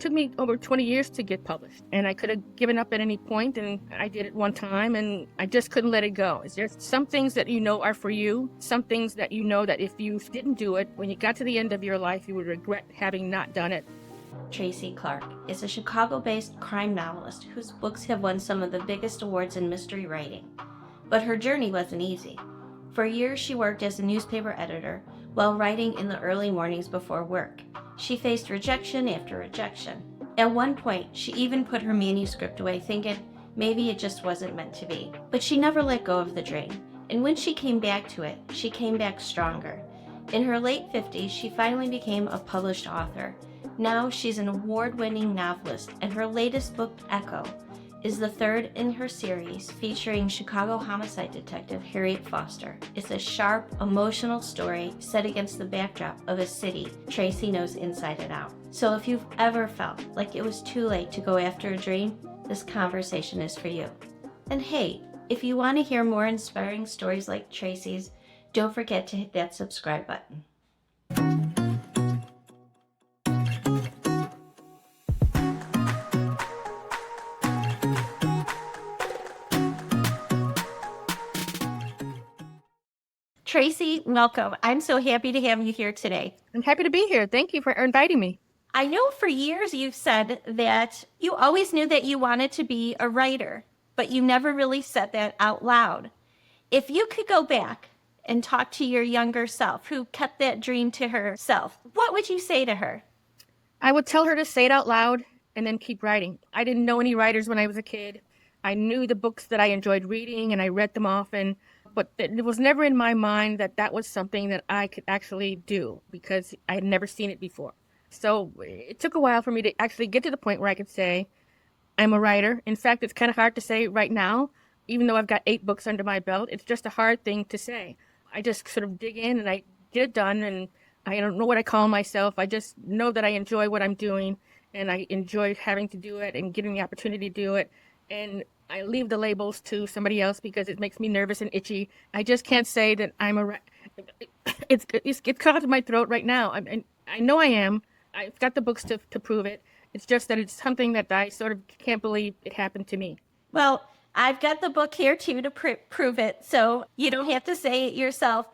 Took me over 20 years to get published, and I could have given up at any point, and I did it one time, and I just couldn't let it go. There's some things that you know are for you, some things that you know that if you didn't do it, when you got to the end of your life, you would regret having not done it. Tracy Clark is a Chicago-based crime novelist whose books have won some of the biggest awards in mystery writing. But her journey wasn't easy. For years, she worked as a newspaper editor while writing in the early mornings before work. She faced rejection after rejection. At one point, she even put her manuscript away thinking maybe it just wasn't meant to be. But she never let go of the dream. And when she came back to it, she came back stronger. In her late 50s, she finally became a published author. Now she's an award-winning novelist, and her latest book, Echo, is the third in her series featuring Chicago homicide detective Harriet Foster. It's a sharp, emotional story set against the backdrop of a city Tracy knows inside and out. So if you've ever felt like it was too late to go after a dream, this conversation is for you. And hey, if you want to hear more inspiring stories like Tracy's, don't forget to hit that subscribe button. Tracy, welcome. I'm so happy to have you here today. I'm happy to be here. Thank you for inviting me. I know for years you've said that you always knew that you wanted to be a writer, but you never really said that out loud. If you could go back and talk to your younger self who kept that dream to herself, what would you say to her? I would tell her to say it out loud and then keep writing. I didn't know any writers when I was a kid. I knew the books that I enjoyed reading, and I read them often. But it was never in my mind that that was something that I could actually do because I had never seen it before. So it took a while for me to actually get to the point where I could say, I'm a writer. In fact, it's kind of hard to say right now, even though I've got 8 books under my belt. It's just a hard thing to say. I just sort of dig in and I get it done, and I don't know what I call myself. I just know that I enjoy what I'm doing, and I enjoy having to do it and getting the opportunity to do it. And I leave the labels to somebody else because it makes me nervous and itchy. I just can't say that I'm a it's caught in my throat right now. I know I am. I've got the books to prove it. It's just that it's something that I sort of can't believe it happened to me. Well, I've got the book here too to prove it, so you don't have to say it yourself.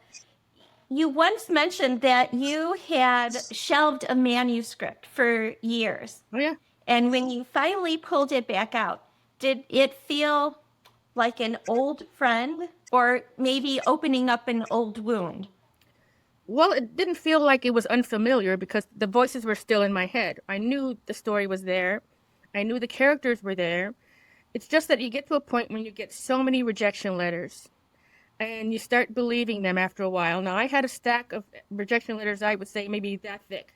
You once mentioned that you had shelved a manuscript for years. Oh, yeah. And when you finally pulled it back out, did it feel like an old friend or maybe opening up an old wound? Well, it didn't feel like it was unfamiliar because the voices were still in my head. I knew the story was there. I knew the characters were there. It's just that you get to a point when you get so many rejection letters and you start believing them after a while. Now, I had a stack of rejection letters, I would say maybe that thick,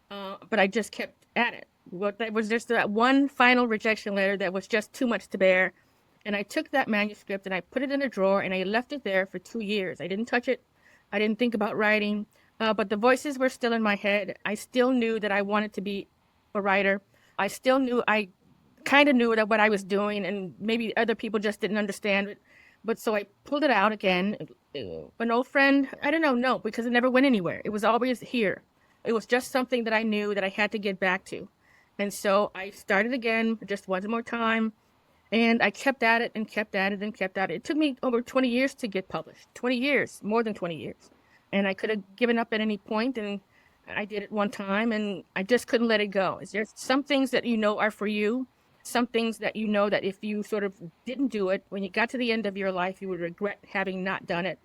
but I just kept at it. Well, that was just that one final rejection letter that was just too much to bear. And I took that manuscript and I put it in a drawer and I left it there for 2 years. I didn't touch it. I didn't think about writing, but the voices were still in my head. I still knew that I wanted to be a writer. I still knew, I kind of knew that what I was doing, and maybe other people just didn't understand it. But so I pulled it out again. An old friend, I don't know, no, because it never went anywhere. It was always here. It was just something that I knew that I had to get back to. And so I started again just one more time. And I kept at it and kept at it and kept at it. It took me over 20 years to get published. 20 years, more than 20 years. And I could have given up at any point, and I did it one time, and I just couldn't let it go. There's some things that you know are for you, some things that you know that if you sort of didn't do it, when you got to the end of your life, you would regret having not done it.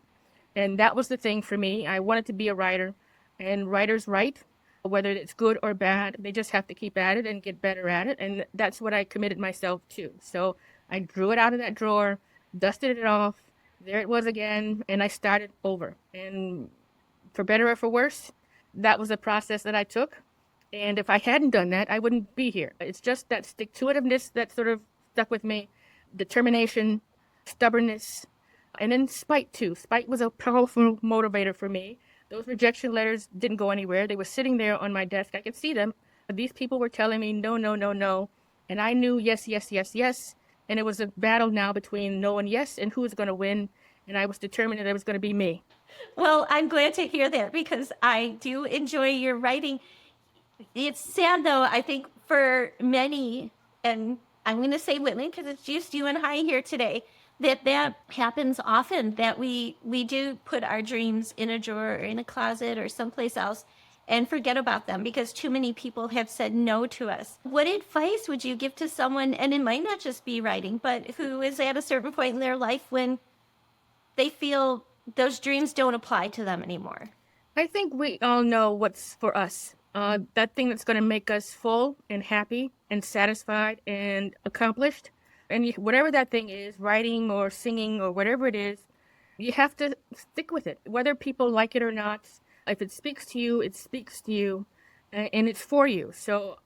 And that was the thing for me. I wanted to be a writer, and writers write. Whether it's good or bad, they just have to keep at it and get better at it. And that's what I committed myself to. So I drew it out of that drawer, dusted it off. There it was again. And I started over. And for better or for worse, that was a process that I took. And if I hadn't done that, I wouldn't be here. It's just that stick-to-itiveness that sort of stuck with me, determination, stubbornness, and then spite too. Spite was a powerful motivator for me. Those rejection letters didn't go anywhere. They were sitting there on my desk. I could see them. These people were telling me no, no, no, no. And I knew yes, yes, yes, yes. And it was a battle now between no and yes and who was going to win. And I was determined that it was going to be me. Well, I'm glad to hear that because I do enjoy your writing. It's sad, though, I think for many, and I'm going to say women because it's just you and I here today, that happens often, that we do put our dreams in a drawer or in a closet or someplace else and forget about them because too many people have said no to us. What advice would you give to someone, and it might not just be writing, but who is at a certain point in their life when they feel those dreams don't apply to them anymore? I think we all know what's for us. That thing that's going to make us full and happy and satisfied and accomplished. And whatever that thing is, writing or singing or whatever it is, you have to stick with it, whether people like it or not. If it speaks to you, it speaks to you, and it's for you. So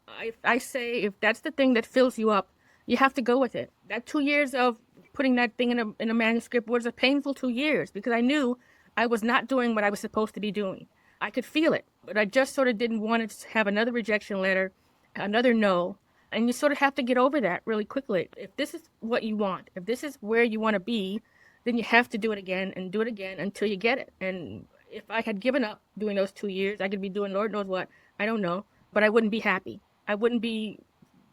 I say if that's the thing that fills you up, you have to go with it. That 2 years of putting that thing in a manuscript was a painful 2 years because I knew I was not doing what I was supposed to be doing. I could feel it, but I just sort of didn't want to have another rejection letter, another no. And you sort of have to get over that really quickly. If this is what you want, if this is where you want to be, then you have to do it again and do it again until you get it. And if I had given up doing those 2 years, I could be doing Lord knows what. I don't know. But I wouldn't be happy. I wouldn't be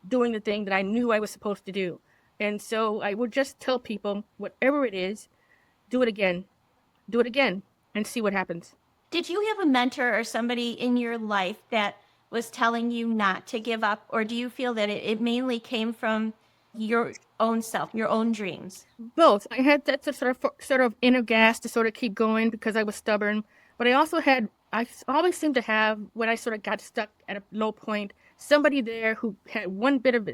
doing the thing that I knew I was supposed to do. And so I would just tell people, whatever it is, do it again, and see what happens. Did you have a mentor or somebody in your life that was telling you not to give up, or do you feel that it mainly came from your own self, your own dreams? Both. I had that sort of inner gas to sort of keep going because I was stubborn, but I always seemed to have, when I sort of got stuck at a low point, somebody there who had one bit of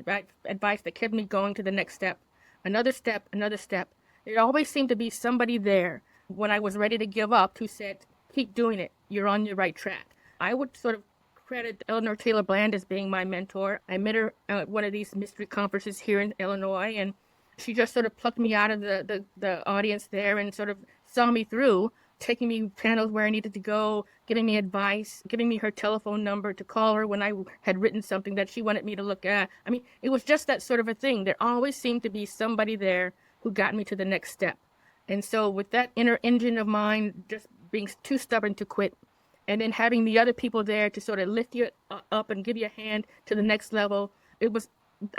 advice that kept me going to the next step, another step, another step. There always seemed to be somebody there when I was ready to give up who said, keep doing it. You're on your right track. I would sort of credit Eleanor Taylor Bland as being my mentor. I met her at one of these mystery conferences here in Illinois, and she just sort of plucked me out of the audience there and sort of saw me through, taking me panels where I needed to go, giving me advice, giving me her telephone number to call her when I had written something that she wanted me to look at. I mean, it was just that sort of a thing. There always seemed to be somebody there who got me to the next step. And so with that inner engine of mine just being too stubborn to quit, and then having the other people there to sort of lift you up and give you a hand to the next level,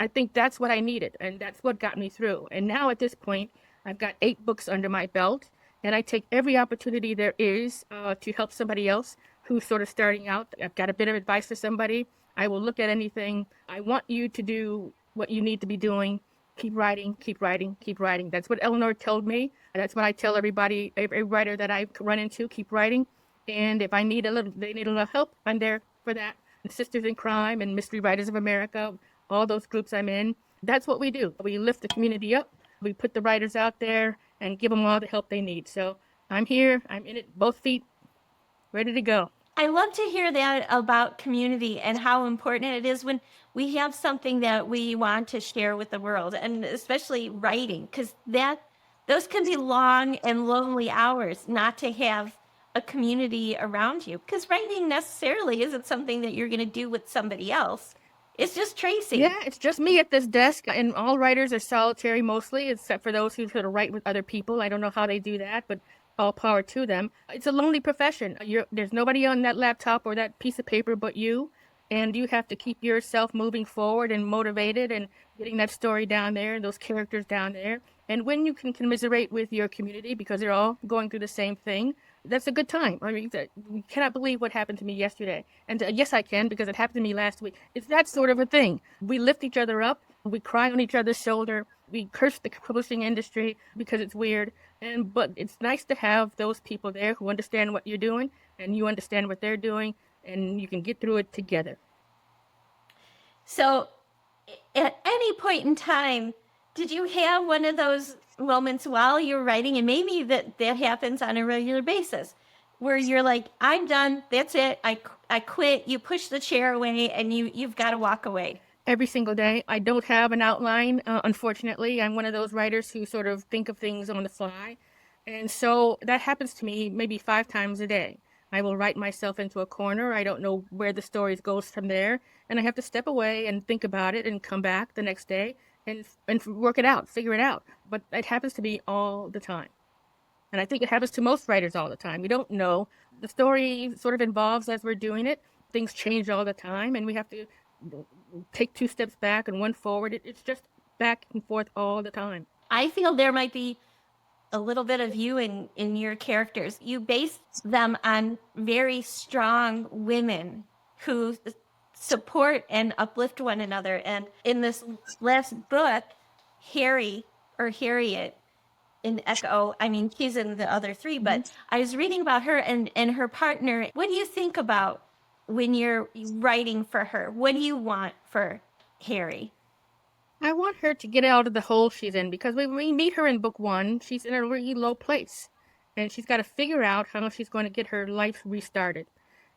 I think that's what I needed, and that's what got me through. And now at this point, I've got 8 books under my belt, and I take every opportunity there is to help somebody else who's sort of starting out. I've got a bit of advice for somebody. I will look at anything. I want you to do what you need to be doing. Keep writing, keep writing, keep writing. That's what Eleanor told me. That's what I tell everybody, every writer that I run into, keep writing. And if they need a little help, I'm there for that. And Sisters in Crime and Mystery Writers of America, all those groups I'm in, that's what we do. We lift the community up. We put the writers out there and give them all the help they need. So I'm here. I'm in it, both feet, ready to go. I love to hear that about community and how important it is when we have something that we want to share with the world, and especially writing, because that those can be long and lonely hours not to have a community around you. Because writing necessarily isn't something that you're going to do with somebody else. It's just Tracy. Yeah, it's just me at this desk, and all writers are solitary mostly, except for those who sort of write with other people. I don't know how they do that, but all power to them. It's a lonely profession. There's nobody on that laptop or that piece of paper but you, and you have to keep yourself moving forward and motivated and getting that story down there, those characters down there. And when you can commiserate with your community because they're all going through the same thing, that's a good time. I mean, you cannot believe what happened to me yesterday. And yes, I can, because it happened to me last week. It's that sort of a thing. We lift each other up. We cry on each other's shoulder. We curse the publishing industry because it's weird. But it's nice to have those people there who understand what you're doing and you understand what they're doing, and you can get through it together. So, at any point in time, did you have one of those moments while you're writing, and maybe that happens on a regular basis, where you're like, I'm done, that's it, I quit, you push the chair away, and you've got to walk away? Every single day. I don't have an outline, unfortunately. I'm one of those writers who sort of think of things on the fly. And so that happens to me maybe 5 times a day. I will write myself into a corner. I don't know where the story goes from there. And I have to step away and think about it and come back the next day and work it out, figure it out. But it happens to me all the time. And I think it happens to most writers all the time. We don't know. The story sort of evolves as we're doing it. Things change all the time, and we have to take two steps back and one forward. It's just back and forth all the time. I feel there might be a little bit of you in your characters. You base them on very strong women who support and uplift one another. And in this last book, Harry or Harriet in Echo, I mean, she's in the other three, but I was reading about her and her partner. What do you think about when you're writing for her? What do you want for Harry? I want her to get out of the hole she's in because when we meet her in book one, she's in a really low place. And she's got to figure out how she's going to get her life restarted.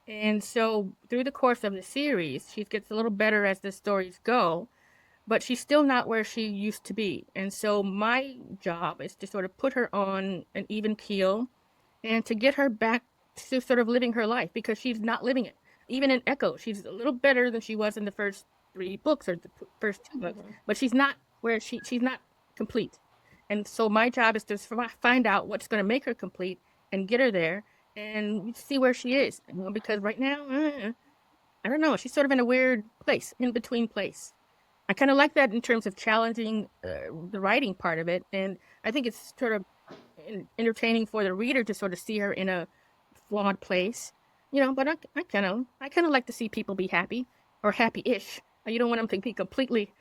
And so through the course of the series, she gets a little better as the stories go, but she's still not where she used to be. And so my job is to sort of put her on an even keel and to get her back to sort of living her life because she's not living it. Even in Echo, she's a little better than she was in the first three books or the first two books, but she's not where she's not complete. And so my job is to find out what's going to make her complete and get her there and see where she is. Because right now, I don't know, she's sort of in a weird place, in between place. I kind of like that in terms of challenging the writing part of it, and I think it's sort of entertaining for the reader to sort of see her in a flawed place, But I kind of like to see people be happy or happy-ish. You don't want them to be completely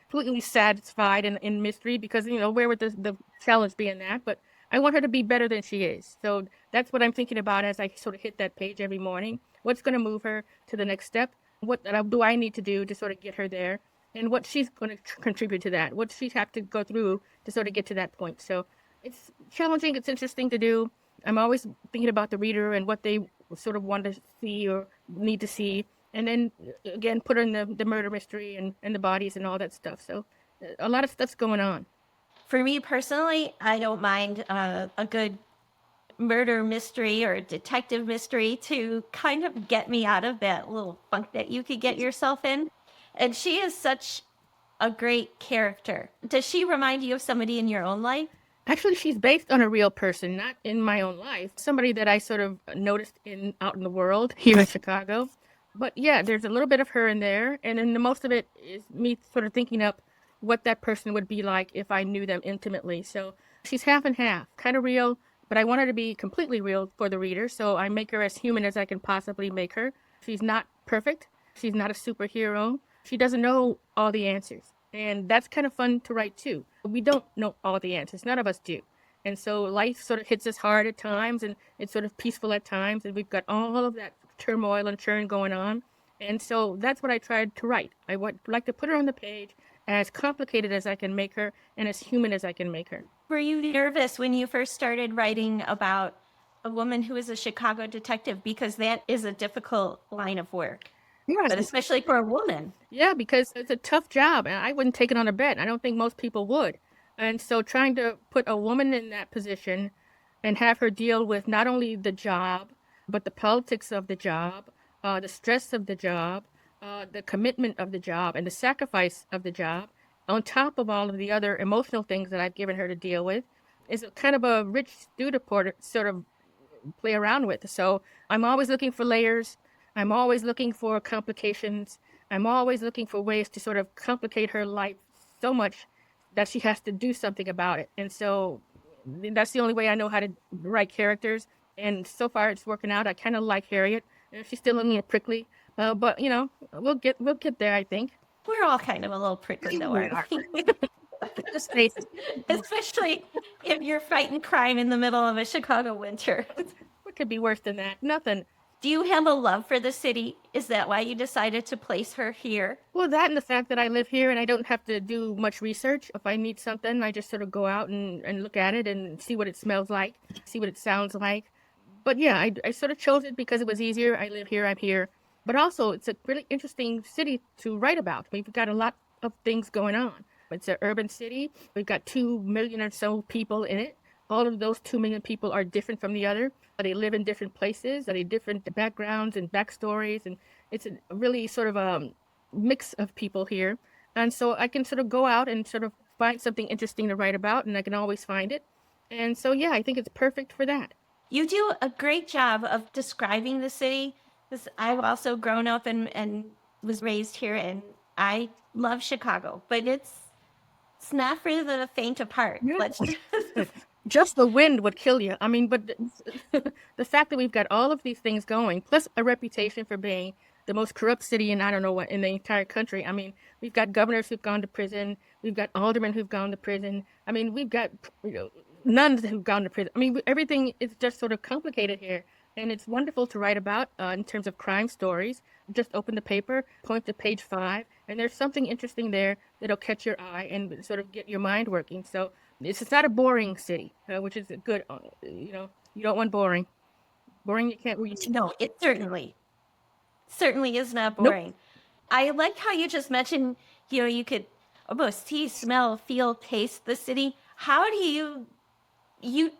satisfied in mystery because where would the challenge be in that? But I want her to be better than she is. So that's what I'm thinking about as I sort of hit that page every morning. What's going to move her to the next step? What do I need to do to sort of get her there? And what she's going to contribute to that? What she's have to go through to sort of get to that point. So it's challenging. It's interesting to do. I'm always thinking about the reader and what they sort of want to see or need to see. And then again, put in the murder mystery and the bodies and all that stuff. So a lot of stuff's going on. For me personally, I don't mind a good murder mystery or detective mystery to kind of get me out of that little funk that you could get yourself in. And she is such a great character. Does she remind you of somebody in your own life? Actually, she's based on a real person, not in my own life. Somebody that I sort of noticed out in the world here in Chicago. But yeah, there's a little bit of her in there, and then the most of it is me sort of thinking up what that person would be like if I knew them intimately. So she's half and half, kind of real, but I want her to be completely real for the reader. So I make her as human as I can possibly make her. She's not perfect. She's not a superhero. She doesn't know all the answers. And that's kind of fun to write too. We don't know all the answers. None of us do. And so life sort of hits us hard at times and it's sort of peaceful at times. And we've got all of that turmoil and churn going on. And so that's what I tried to write. I would like to put her on the page as complicated as I can make her and as human as I can make her. Were you nervous when you first started writing about a woman who is a Chicago detective? Because that is a difficult line of work, Yeah, but especially for a woman. yeah, because it's a tough job, and I wouldn't take it on a bet. I don't think most people would. And so trying to put a woman in that position and have her deal with not only the job, but the politics of the job, the stress of the job, the commitment of the job, and the sacrifice of the job, on top of all of the other emotional things that I've given her to deal with, is a kind of a rich stew to sort of play around with. So I'm always looking for layers. I'm always looking for complications. I'm always looking for ways to sort of complicate her life so much that she has to do something about it. And so that's the only way I know how to write characters. And so far it's working out. I kind of like Harriet. She's still a little prickly, but we'll get there. I think. We're all kind of a little prickly, though, aren't we? Just face it. Especially if you're fighting crime in the middle of a Chicago winter. What could be worse than that? Nothing. Do you have a love for the city? Is that why you decided to place her here? Well, that and the fact that I live here and I don't have to do much research. If I need something, I just sort of go out and look at it and see what it smells like, see what it sounds like. But yeah, I sort of chose it because it was easier. I live here, I'm here. But also, it's a really interesting city to write about. We've got a lot of things going on. It's an urban city. We've got 2 million or so people in it. All of those 2 million people are different from the other. They live in different places. They have different backgrounds and backstories. And it's a really sort of a mix of people here. And so I can sort of go out and sort of find something interesting to write about, and I can always find it. And so, yeah, I think it's perfect for that. You do a great job of describing the city. Because I've also grown up and was raised here, and I love Chicago, but it's not for the faint of heart. Yeah. Let's just Just the wind would kill you. I mean, but the fact that we've got all of these things going, plus a reputation for being the most corrupt city in I don't know what in the entire country. I mean, we've got governors who've gone to prison. We've got aldermen who've gone to prison. I mean, we've got you know nuns who've gone to prison. I mean, everything is just sort of complicated here, and it's wonderful to write about in terms of crime stories. Just open the paper, point to page 5, and there's something interesting there that'll catch your eye and sort of get your mind working. So it's not a boring city, which is good. You don't want boring. Boring, you can't read. no, it certainly is not Nope. boring. I like how you just mentioned, you could almost see, smell, feel, taste the city. How do you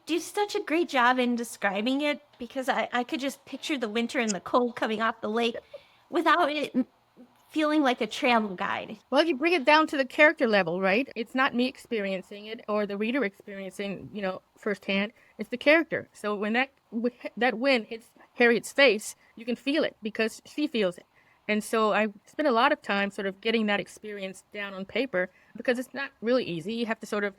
do such a great job in describing it, because I could just picture the winter and the cold coming off the lake without it feeling like a travel guide. Well, you bring it down to the character level, right? It's not me experiencing it or the reader experiencing, firsthand. It's the character. So when that wind hits Harriet's face, you can feel it because she feels it. And so I spent a lot of time sort of getting that experience down on paper because it's not really easy. You have to sort of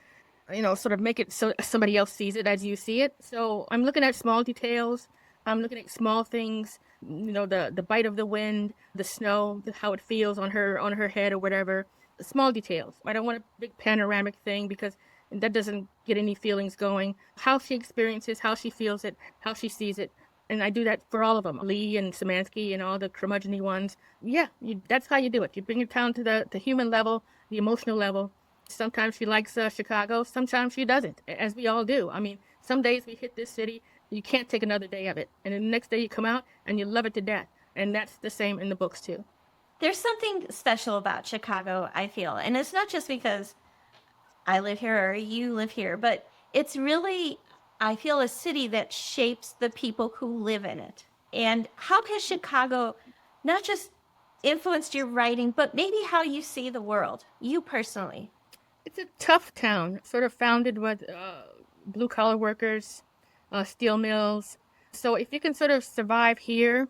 make it so somebody else sees it as you see it. So I'm looking at small details. I'm looking at small things, the bite of the wind, the snow, how it feels on her head or whatever. Small details. I don't want a big panoramic thing because that doesn't get any feelings going. How she experiences, how she feels it, how she sees it. And I do that for all of them, Lee and Szymanski and all the curmudgeon ones. Yeah, that's how you do it. You bring it down to the human level, the emotional level. Sometimes she likes Chicago, sometimes she doesn't, as we all do. I mean, some days we hit this city, you can't take another day of it. And then the next day you come out and you love it to death. And that's the same in the books, too. There's something special about Chicago, I feel. And it's not just because I live here or you live here, but it's really, I feel, a city that shapes the people who live in it. And how has Chicago not just influenced your writing, but maybe how you see the world, you personally? It's a tough town, sort of founded with blue collar workers, steel mills. So if you can sort of survive here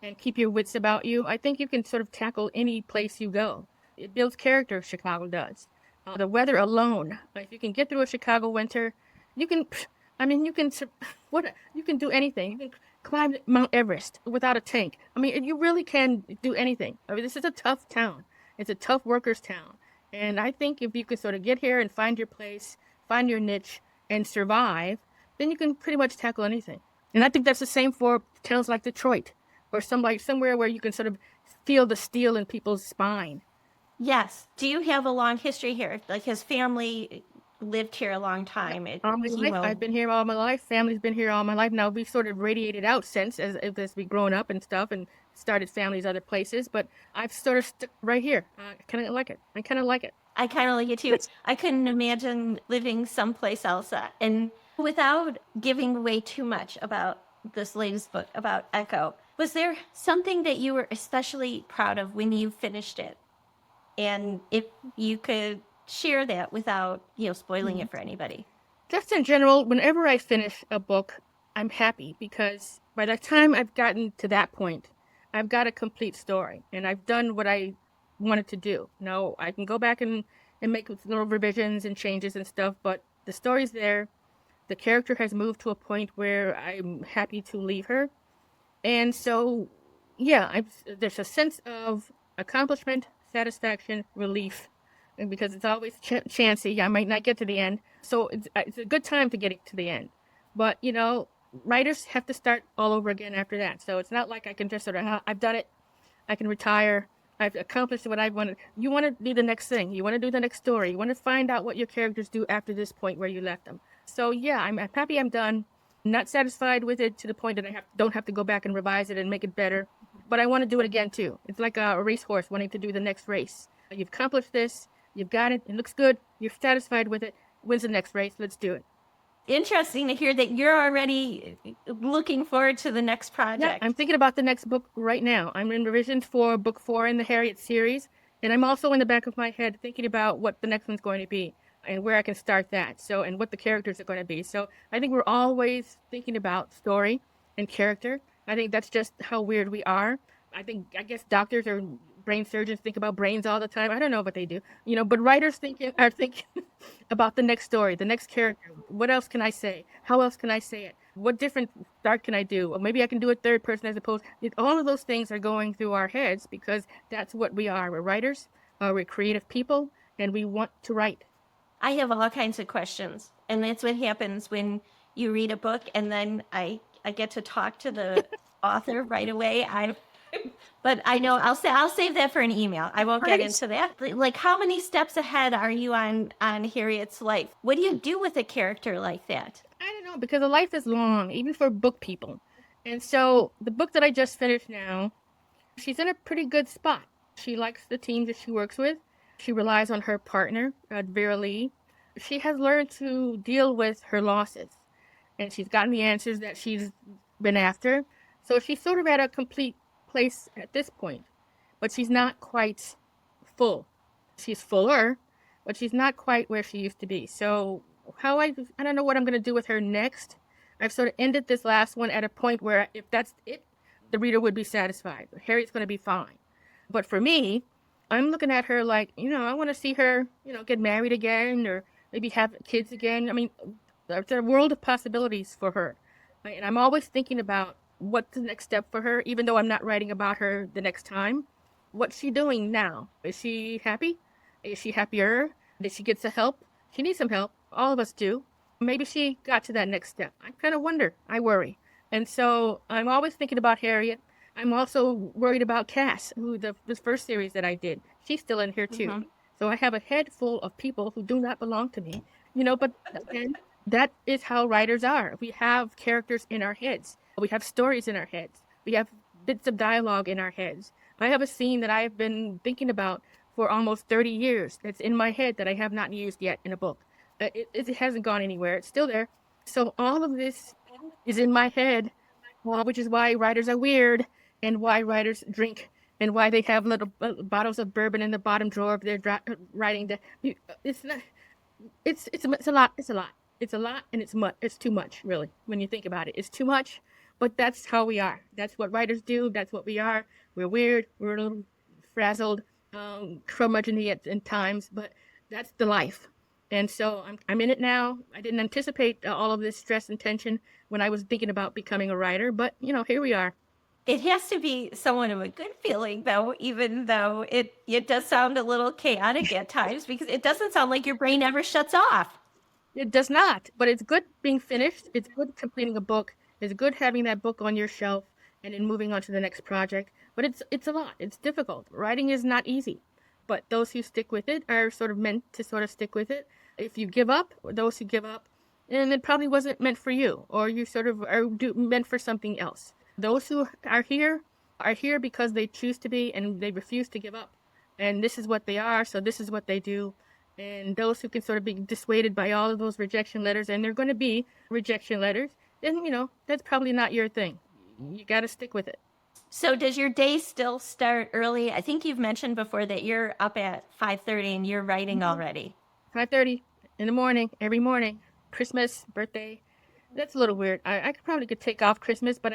and keep your wits about you, I think you can sort of tackle any place you go. It builds character, Chicago does. The weather alone, if you can get through a Chicago winter, you can, I mean, you can do anything. You can climb Mount Everest without a tank. I mean, you really can do anything. I mean, this is a tough town. It's a tough workers' town. And I think if you can sort of get here and find your place, find your niche, and survive, then you can pretty much tackle anything. And I think that's the same for towns like Detroit or somewhere where you can sort of feel the steel in people's spine. Yes. Do you have a long history here? Like, his family lived here a long Yep. time. All my life, I've been here all my life. Family's been here all my life. Now we've sort of radiated out since as we grown up and stuff and started families other places. But I've sort of stuck right here. I kind of like it. I kind of like it. I kind of like it too. I couldn't imagine living someplace else. And without giving away too much about this latest book about Echo, was there something that you were especially proud of when you finished it? And if you could share that without, spoiling it for anybody. Just in general, whenever I finish a book, I'm happy because by the time I've gotten to that point, I've got a complete story and I've done what I wanted to do. Now I can go back and make little revisions and changes and stuff, but the story's there. The character has moved to a point where I'm happy to leave her. And so, yeah, there's a sense of accomplishment, satisfaction, relief, and because it's always chancy. I might not get to the end, so it's a good time to get it to the end. But writers have to start all over again after that. So it's not like I can just sort of I've done it. I can retire. I've accomplished what I wanted. You want to do the next thing. You want to do the next story. You want to find out what your characters do after this point where you left them. So yeah, I'm happy I'm done. Not satisfied with it to the point that don't have to go back and revise it and make it better. But I want to do it again too. It's like a racehorse wanting to do the next race. You've accomplished this. You've got it. It looks good. You're satisfied with it. When's the next race? Let's do it. Interesting to hear that you're already looking forward to the next Yeah, project. I'm thinking about the next book right now. I'm in revisions for book 4 in the Harriet series, and I'm also in the back of my head thinking about what the next one's going to be and where I can start that. So, and what the characters are going to be. So, I think we're always thinking about story and character. I think that's just how weird we are. I guess doctors are brain surgeons think about brains all the time. I don't know what they do, but writers are thinking about the next story, the next character. What else can I say? How else can I say it? What different start can I do? Or maybe I can do a third person as opposed. All of those things are going through our heads because that's what we are. We're writers. We're creative people, and we want to write. I have all kinds of questions, and that's what happens when you read a book, and then I get to talk to the author right away. But I know I'll save that for an email. I won't get Right. into that. Like, how many steps ahead are you on Harriet's life? What do you do with a character like that? I don't know because the life is long, even for book people. And so the book that I just finished now, she's in a pretty good spot. She likes the team that she works with. She relies on her partner, Vera Lee. She has learned to deal with her losses, and she's gotten the answers that she's been after. So she's sort of at a complete place at this point, but she's not quite full. She's fuller, but she's not quite where she used to be. So I don't know what I'm going to do with her next. I've sort of ended this last one at a point where if that's it, the reader would be satisfied. Harriet's going to be fine. But for me, I'm looking at her like, I want to see her, get married again or maybe have kids again. I mean, there's a world of possibilities for her. Right? And I'm always thinking about what's the next step for her, even though I'm not writing about her the next time. What's she doing now? Is she happy? Is she happier? Did she get some help? She needs some help. All of us do. Maybe she got to that next step. I kind of wonder. I worry. And so I'm always thinking about Harriet. I'm also worried about Cass, who the first series that I did. She's still in here too. Mm-hmm. So I have a head full of people who do not belong to me. But again, that is how writers are. We have characters in our heads. We have stories in our heads. We have bits of dialogue in our heads. I have a scene that I've been thinking about for almost 30 years that's in my head that I have not used yet in a book. It hasn't gone anywhere. It's still there. So all of this is in my head, which is why writers are weird and why writers drink and why they have little bottles of bourbon in the bottom drawer of their writing. It's not. It's a lot. It's a lot. It's a lot, and it's too much, really. When you think about it, it's too much. But that's how we are. That's what writers do. That's what we are. We're weird. We're a little frazzled, curmudgeon-y in times, but that's the life. And so I'm in it now. I didn't anticipate all of this stress and tension when I was thinking about becoming a writer, but here we are. It has to be somewhat of a good feeling, though, even though it does sound a little chaotic at times because it doesn't sound like your brain ever shuts off. It does not, but it's good being finished. It's good completing a book. It's good having that book on your shelf and then moving on to the next project. But it's a lot. It's difficult. Writing is not easy, but those who stick with it are sort of meant to sort of stick with it. If you give up, or those who give up, and it probably wasn't meant for you, or you sort of meant for something else. Those who are here because they choose to be and they refuse to give up. And this is what they are, so this is what they do. And those who can sort of be dissuaded by all of those rejection letters, and they're going to be rejection letters, then, that's probably not your thing. You got to stick with it. So does your day still start early? I think you've mentioned before that you're up at 5:30 and you're writing already. 5:30 in the morning, every morning. Christmas, birthday. That's a little weird. I could take off Christmas, but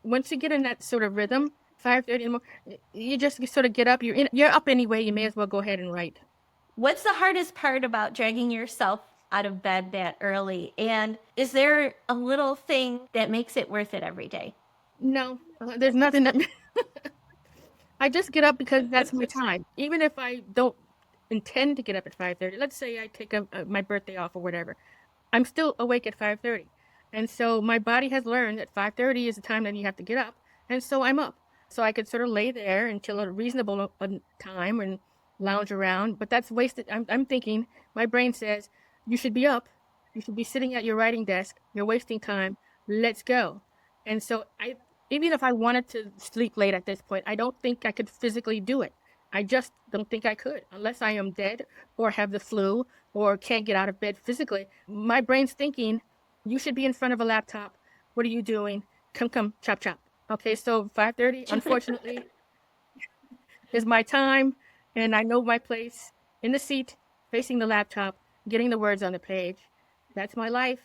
once you get in that sort of rhythm, 5:30 in the morning, you just sort of get up. You're up anyway. You may as well go ahead and write. What's the hardest part about dragging yourself out of bed that early? And is there a little thing that makes it worth it every day? No, there's nothing that I just get up because that's my time. Even if I don't intend to get up at 5:30, let's say I take my birthday off or whatever, I'm still awake at 5:30. And so my body has learned that 5:30 is the time that you have to get up, and so I'm up. So I could sort of lay there until a reasonable time and lounge around, but that's wasted. I'm thinking, my brain says, you should be up. You should be sitting at your writing desk. You're wasting time. Let's go. And so even if I wanted to sleep late at this point, I don't think I could physically do it. I just don't think I could unless I am dead or have the flu or can't get out of bed physically. My brain's thinking, you should be in front of a laptop. What are you doing? Come, chop, chop. Okay, so 5:30, unfortunately, is my time, and I know my place in the seat, facing the laptop, getting the words on the page. That's my life.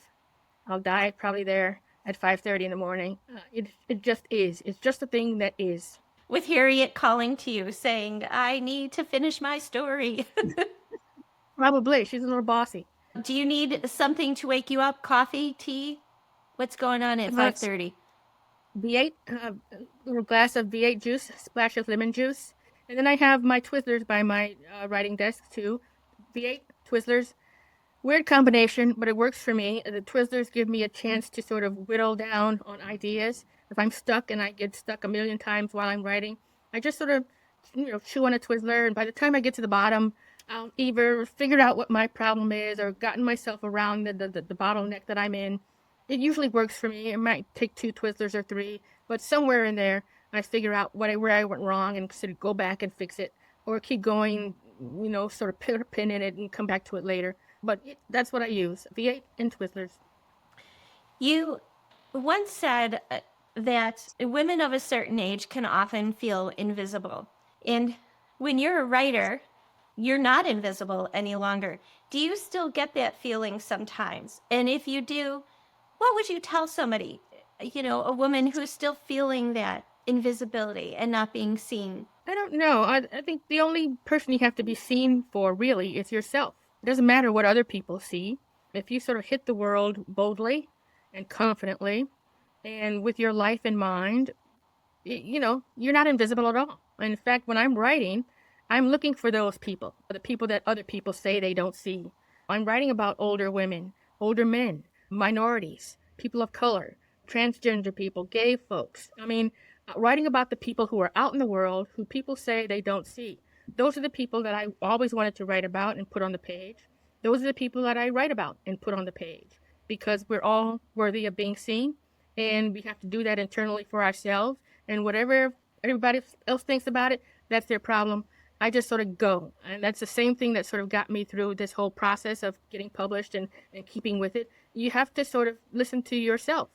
I'll die probably there at 5:30 in the morning. It just is. It's just a thing that is. with Harriet calling to you saying, I need to finish my story. Probably. She's a little bossy. Do you need something to wake you up? Coffee, tea? What's going on at Uh, 5:30? V8, a little glass of V8 juice, splash of lemon juice. And then I have my Twizzlers by my writing desk too. V8 Twizzlers. Weird combination, but it works for me. The Twizzlers give me a chance to sort of whittle down on ideas. If I'm stuck and I get stuck a million times while I'm writing, I just sort of, chew on a Twizzler, and by the time I get to the bottom, I'll either figured out what my problem is or gotten myself around the bottleneck that I'm in. It usually works for me. It might take two Twizzlers or three, but somewhere in there, I figure out where I went wrong and sort of go back and fix it, or keep going, sort of put a pin in it and come back to it later. But that's what I use, V8 and Twizzlers. You once said that women of a certain age can often feel invisible. And when you're a writer, you're not invisible any longer. Do you still get that feeling sometimes? And if you do, what would you tell somebody, a woman who's still feeling that invisibility and not being seen? I don't know. I think the only person you have to be seen for really is yourself. It doesn't matter what other people see. If you sort of hit the world boldly and confidently and with your life in mind, you're not invisible at all. In fact, when I'm writing, I'm looking for those people, the people that other people say they don't see. I'm writing about older women, older men, minorities, people of color, transgender people, gay folks. I mean, writing about the people who are out in the world who people say they don't see. Those are the people that I always wanted to write about and put on the page. Those are the people that I write about and put on the page because we're all worthy of being seen, and we have to do that internally for ourselves. And whatever everybody else thinks about it, that's their problem. I just sort of go. And that's the same thing that sort of got me through this whole process of getting published and keeping with it. You have to sort of listen to yourself.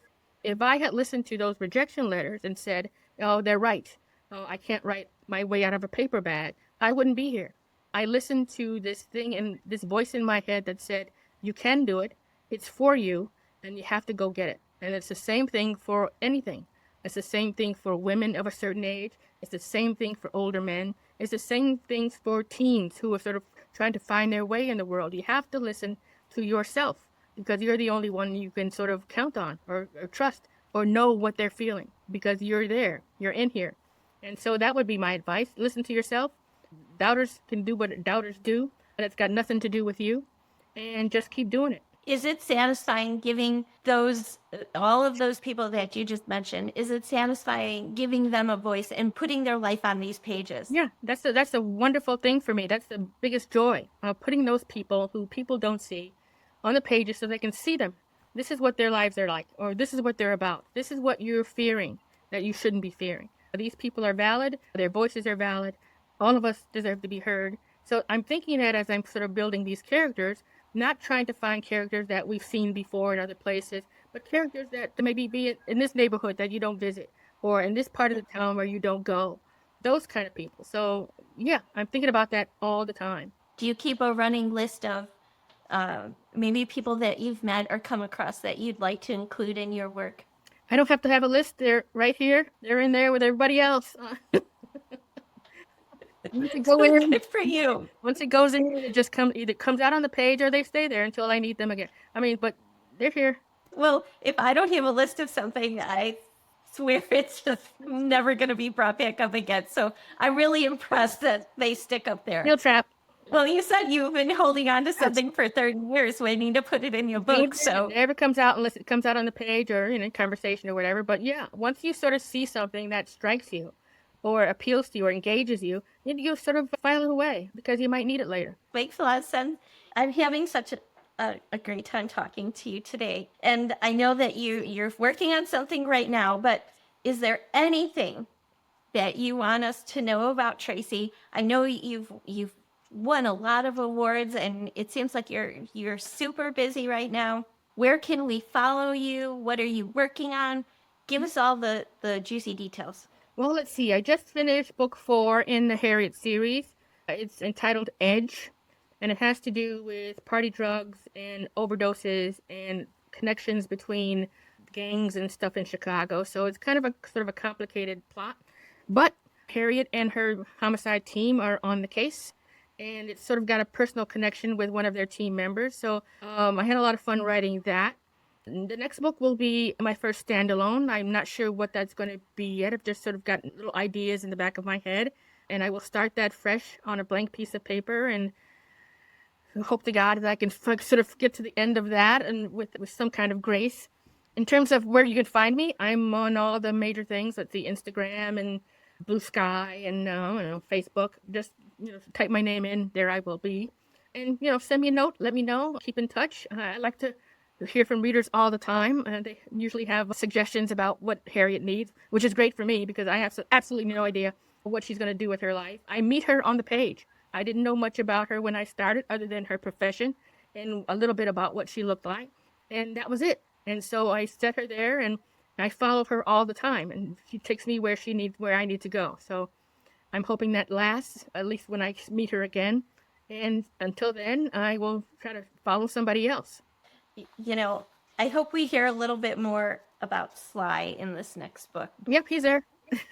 If I had listened to those rejection letters and said, oh, they're right, oh, I can't write my way out of a paper bag, I wouldn't be here. I listened to this thing and this voice in my head that said, you can do it, it's for you, and you have to go get it. And it's the same thing for anything. It's the same thing for women of a certain age. It's the same thing for older men. It's the same things for teens who are sort of trying to find their way in the world. You have to listen to yourself because you're the only one you can sort of count on or trust or know what they're feeling because you're there. You're in here. And so that would be my advice. Listen to yourself. Doubters can do what doubters do, but it's got nothing to do with you. And just keep doing it. Is it satisfying giving those all of those people that you just mentioned? Is it satisfying giving them a voice and putting their life on these pages? Yeah, that's a wonderful thing for me. That's the biggest joy, putting those people who people don't see on the pages so they can see them. This is what their lives are like, or this is what they're about. This is what you're fearing that you shouldn't be fearing. These people are valid. Their voices are valid. All of us deserve to be heard. So I'm thinking that as I'm sort of building these characters, not trying to find characters that we've seen before in other places, but characters that maybe be in this neighborhood that you don't visit, or in this part of the town where you don't go. Those kind of people. So yeah, I'm thinking about that all the time. Do you keep a running list of maybe people that you've met or come across that you'd like to include in your work? I don't have to have a list. They're right here. They're in there with everybody else. Once it go in, Good for you. once it goes in, it just either comes out on the page or they stay there until I need them again. I mean, but they're here. Well, if I don't have a list of something, I swear it's just never going to be brought back up again. So I'm really impressed that they stick up there. Heel trap. Well, you said you've been holding on to something for 30 years, waiting to put it in your book. So it never comes out unless it comes out on the page or in conversation or whatever. But yeah, once you sort of see something that strikes you or appeals to you or engages you, you sort of file it away because you might need it later. makes a lot of sense. I'm having such a great time talking to you today. And I know that you're working on something right now, but is there anything that you want us to know about Tracy? I know you've won a lot of awards and it seems like you're super busy right now. Where can we follow you? What are you working on? Give us all the juicy details. Well, let's see. I just finished book 4 in the Harriet series. It's entitled Edge, and it has to do with party drugs and overdoses and connections between gangs and stuff in Chicago. So it's kind of a sort of a complicated plot. But Harriet and her homicide team are on the case, and it's sort of got a personal connection with one of their team members. So I had a lot of fun writing that. And the next book will be my first standalone. I'm not sure what that's going to be yet. I've just sort of got little ideas in the back of my head, and I will start that fresh on a blank piece of paper and hope to God that I can sort of get to the end of that and with some kind of grace. In terms of where you can find me, I'm on all the major things. Let's see, Instagram and Blue Sky and Facebook. Just type my name in, there I will be. And send me a note, let me know, keep in touch. I like to hear from readers all the time. They usually have suggestions about what Harriet needs, which is great for me because I have absolutely no idea what she's going to do with her life. I meet her on the page. I didn't know much about her when I started other than her profession and a little bit about what she looked like. And that was it. And so I set her there and I follow her all the time. And she takes me where I need to go. So I'm hoping that lasts, at least when I meet her again. And until then, I will try to follow somebody else. I hope we hear a little bit more about Sly in this next book. Yep, he's there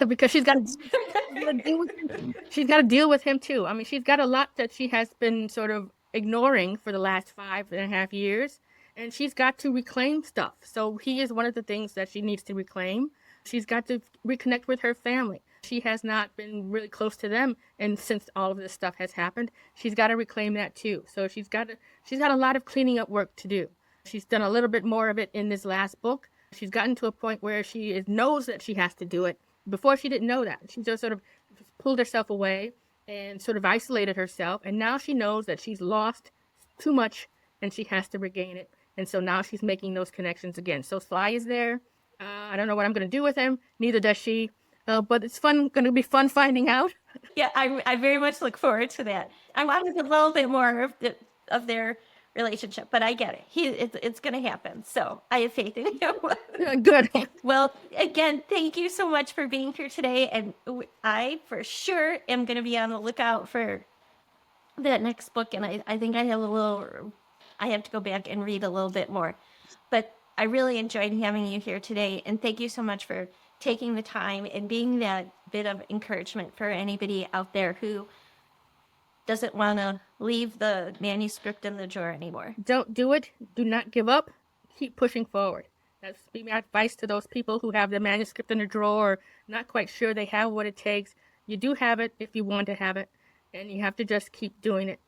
because she's got to deal with him. She's got to deal with him too. I mean, she's got a lot that she has been sort of ignoring for the last 5.5 years, and she's got to reclaim stuff. So he is one of the things that she needs to reclaim. She's got to reconnect with her family. She has not been really close to them, and since all of this stuff has happened, she's got to reclaim that too. So she's got a lot of cleaning up work to do. She's done a little bit more of it in this last book. She's gotten to a point where she knows that she has to do it. Before she didn't know that. She just sort of pulled herself away and sort of isolated herself. And now she knows that she's lost too much and she has to regain it. And so now she's making those connections again. So Sly is there. I don't know what I'm going to do with him. Neither does she. But it's going to be fun finding out. Yeah, I very much look forward to that. I wanted a little bit more of their relationship, but I get it. It's going to happen. So I have faith in you. Good. Well, again, thank you so much for being here today. And I, for sure, am going to be on the lookout for that next book. And I think I have to go back and read a little bit more. But I really enjoyed having you here today. And thank you so much for taking the time and being that bit of encouragement for anybody out there who doesn't want to leave the manuscript in the drawer anymore. Don't do it. Do not give up. Keep pushing forward. That's be my advice to those people who have the manuscript in the drawer, not quite sure they have what it takes. You do have it if you want to have it, and you have to just keep doing it.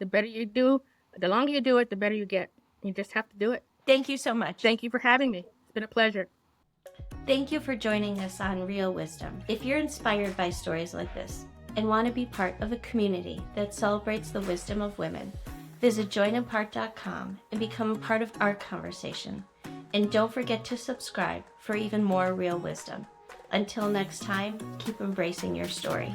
The better you do, the longer you do it, the better you get. You just have to do it. Thank you so much. Thank you for having me. It's been a pleasure. Thank you for joining us on Real Wisdom. If you're inspired by stories like this and want to be part of a community that celebrates the wisdom of women, visit joinempart.com and become a part of our conversation. And don't forget to subscribe for even more real wisdom. Until next time, keep embracing your story.